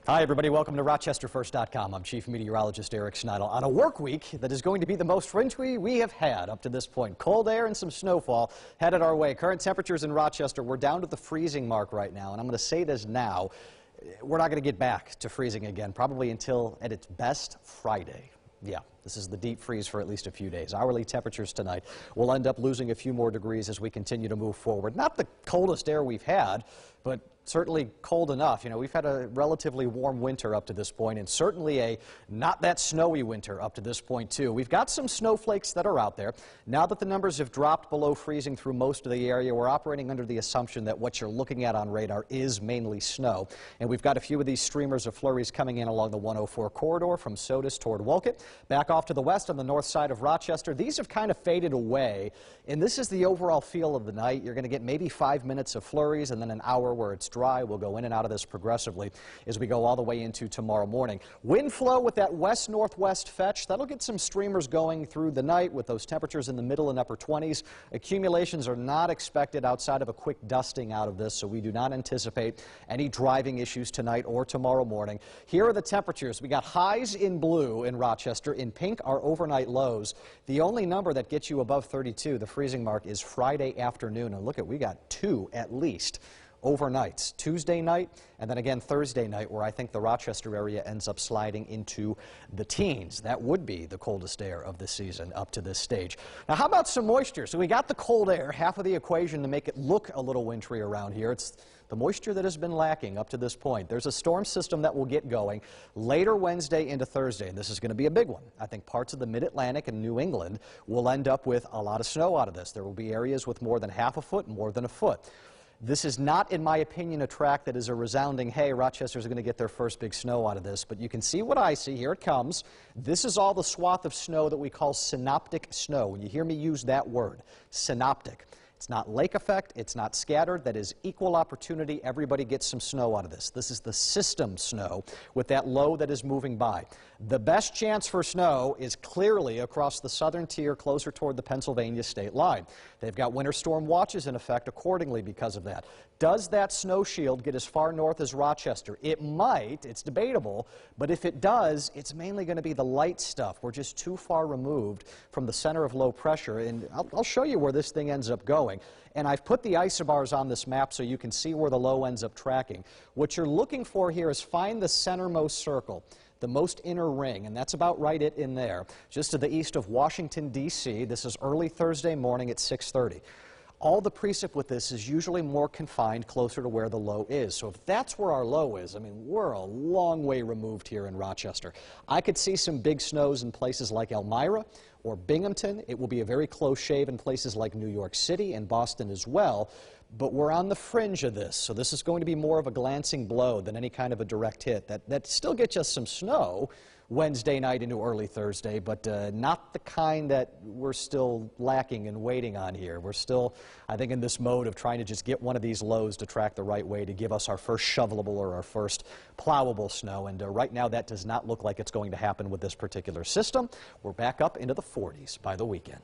Hi, everybody. Welcome to RochesterFirst.com. I'm Chief Meteorologist Eric Schneidel. On a work week that is going to be the most wintry we have had up to this point. Cold air and some snowfall headed our way. Current temperatures in Rochester, we're down to the freezing mark right now. And I'm going to say this now. We're not going to get back to freezing again, probably until, at its best, Friday. Yeah, this is the deep freeze for at least a few days. Hourly temperatures tonight will end up losing a few more degrees as we continue to move forward. Not the coldest air we've had, but certainly cold enough. You know, we've had a relatively warm winter up to this point, and certainly a not that snowy winter up to this point, too. We've got some snowflakes that are out there. Now that the numbers have dropped below freezing through most of the area, we're operating under the assumption that what you're looking at on radar is mainly snow. And we've got a few of these streamers of flurries coming in along the 104 corridor from Sodus toward Wolcott. Back off to the west on the north side of Rochester. These have kind of faded away, and this is the overall feel of the night. You're going to get maybe 5 minutes of flurries and then an hour where it's dry. We'll go in and out of this progressively as we go all the way into tomorrow morning. Wind flow with that west-northwest fetch, that'll get some streamers going through the night with those temperatures in the middle and upper 20s. Accumulations are not expected outside of a quick dusting out of this, so we do not anticipate any driving issues tonight or tomorrow morning. Here are the temperatures. We got highs in blue in Rochester. In pink are overnight lows. The only number that gets you above 32, the freezing mark, is Friday afternoon. And look at, we got two at least overnights, Tuesday night and then again Thursday night, where I think the Rochester area ends up sliding into the teens. That would be the coldest air of the season up to this stage. Now, how about some moisture? So we got the cold air, half of the equation to make it look a little wintry around here. It's the moisture that has been lacking up to this point. There's a storm system that will get going later Wednesday into Thursday, and this is going to be a big one. I think parts of the Mid-Atlantic and New England will end up with a lot of snow out of this. There will be areas with more than half a foot, more than a foot. This is not, in my opinion, a track that is a resounding, hey, Rochester's going to get their first big snow out of this. But you can see what I see. Here it comes. This is all the swath of snow that we call synoptic snow. When you hear me use that word, synoptic. It's not lake effect. It's not scattered. That is equal opportunity. Everybody gets some snow out of this. This is the system snow with that low that is moving by. The best chance for snow is clearly across the southern tier closer toward the Pennsylvania state line. They've got winter storm watches in effect accordingly because of that. Does that snow shield get as far north as Rochester? It might. It's debatable. But if it does, it's mainly going to be the light stuff. We're just too far removed from the center of low pressure. And I'll show you where this thing ends up going. And I've put the isobars on this map so you can see where the low ends up tracking. What you're looking for here is find the centermost circle, the most inner ring, and that's about right in there, just to the east of Washington, D.C. This is early Thursday morning at 6:30. All the precip with this is usually more confined closer to where the low is. So if that's where our low is, I mean, we're a long way removed here in Rochester. I could see some big snows in places like Elmira or Binghamton. It will be a very close shave in places like New York City and Boston as well. But we're on the fringe of this, so this is going to be more of a glancing blow than any kind of a direct hit. That still gets us some snow Wednesday night into early Thursday, but not the kind that we're still lacking and waiting on here. We're still, I think, in this mode of trying to just get one of these lows to track the right way to give us our first shovelable or our first plowable snow. And right now that does not look like it's going to happen with this particular system. We're back up into the 40s by the weekend.